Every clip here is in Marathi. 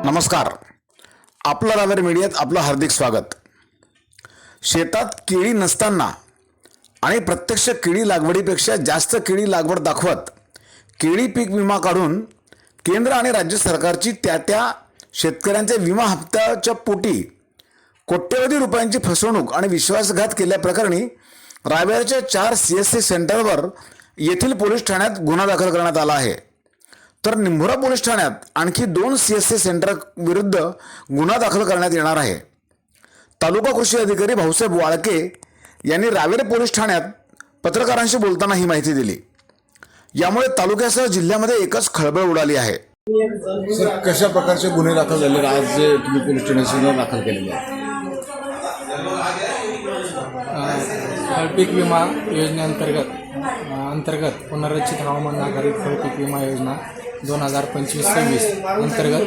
नमस्कार. आपलं रावेर मीडियात आपलं हार्दिक स्वागत. शेतात केळी नसताना आणि प्रत्यक्ष केळी लागवडीपेक्षा जास्त केळी लागवड दाखवत केळी पीक विमा काढून केंद्र आणि राज्य सरकारची त्या शेतकऱ्यांच्या विमा हप्त्याच्या पोटी कोट्यवधी रुपयांची फसवणूक आणि विश्वासघात केल्याप्रकरणी रावेरच्या 4 CSC सेंटरवर येथील पोलीस ठाण्यात गुन्हा दाखल करण्यात आला आहे. तर निंभोरा पोलीस ठाण्यात आणखी 2 CSC सेंटर विरुद्ध गुन्हा दाखल करण्यात येणार आहे. तालुका कृषी अधिकारी भाऊसाहेब वाळके यांनी रावेर पोलीस ठाण्यात पत्रकारांशी बोलताना ही माहिती दिली. यामुळे तालुक्यासह जिल्ह्यामध्ये एकच खळबळ उडाली आहे. सर, कशा प्रकारचे गुन्हे दाखल झाले आज जे तुम्ही पोलीस स्टेशनवर दाखल केलेले आहेत? फळपीक विमा योजनेअंतर्गत पुनर्रचित हवामान आधारित फळपीक विमा योजना 2025-26 अंतर्गत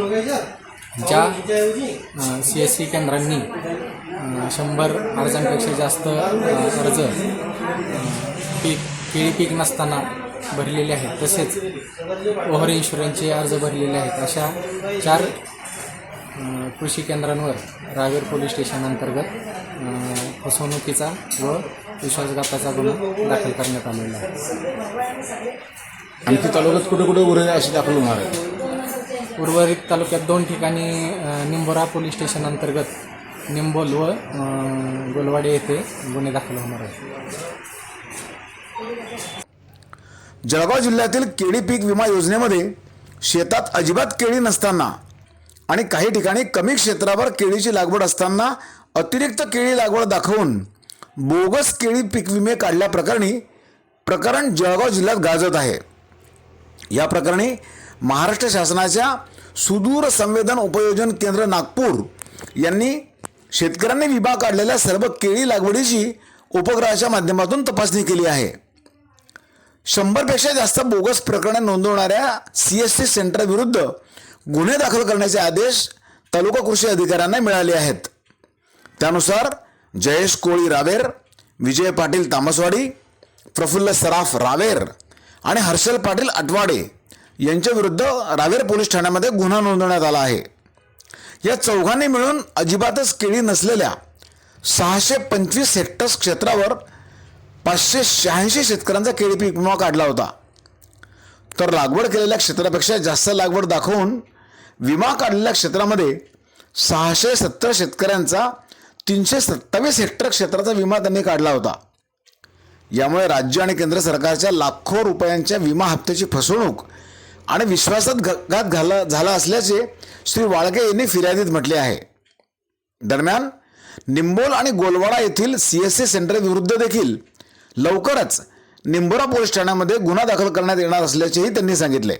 ज्या CSC केंद्रांनी 100 अर्जांपेक्षा जास्त अर्ज केळी पीक नसताना भरलेले आहेत, तसेच ओव्हर इन्शुरन्सचे अर्ज भरलेले आहेत, अशा 4 कृषी केंद्रांवर रावेर पोलीस स्टेशन अंतर्गत फसवणुकीचा व विश्वासघाताचा गुन्हा दाखल करण्यात आलेला आहे. आणखी तालुक्यात कुठे कुठे गुन्हे असे दाखल होणार आहेत? उर्वरित तालुक्यात 2 ठिकाणी निंभोरा पोलीस स्टेशन अंतर्गत निंबोल व गोलवाडी येथे गुन्हे दाखल होणार आहेत. जळगाव जिल्ह्यातील केळी पीक विमा योजनेमध्ये शेतात अजिबात केळी नसताना आणि काही ठिकाणी कमी क्षेत्रावर केळीची लागवड असताना अतिरिक्त केळी लागवड दाखवून बोगस केळी पीक विमे काढल्याप्रकरणी प्रकरण जळगाव जिल्ह्यात गाजत आहे. या प्रकरणी महाराष्ट्र शासनाच्या सुदूर संवेदन उपयोजन केंद्र नागपूर यांनी शेतकऱ्यांनी विमा काढलेल्या सर्व केळी लागवडीची उपग्रहाच्या माध्यमातून तपासणी केली आहे. 100 पेक्षा जास्त बोगस प्रकरणे नोंदवणाऱ्या CSC सेंटर विरुद्ध गुन्हे दाखल करण्याचे आदेश तालुका कृषी अधिकाऱ्यांना मिळाले आहेत. त्यानुसार जयेश कोळी रावेर, विजय पाटील तामसवाडी, प्रफुल्ल सराफ रावेर आणि हर्षल पाटील अटवाडे यांच्या विरुद्ध रावेर पोलीस ठाण्यामध्ये गुन्हा नोंदवण्यात आला आहे. या चौघांनी मिळून अजिबातच केळी नसलेल्या 625 हेक्टर्स क्षेत्रावर 586 शेतकऱ्यांचा केळी पीक विमा काढला होता. तर लागवड केलेल्या क्षेत्रापेक्षा जास्त लागवड दाखवून विमा काढलेल्या क्षेत्रामध्ये 670 शेतकऱ्यांचा 327 हेक्टर क्षेत्राचा विमा त्यांनी काढला होता. यामुळे राज्य आणि केंद्र सरकारच्या लाखो रुपयांच्या विमा हप्त्याची फसवणूक आणि विश्वासात झाला असल्याचे श्री वाळके यांनी फिर्यादीत म्हटले आहे. दरम्यान निंबोल आणि गोलवाडा येथील CSC सेंटर विरुद्ध देखील लवकरच निंभोरा पोलीस ठाण्यामध्ये गुन्हा दाखल करण्यात येणार असल्याचेही त्यांनी सांगितले.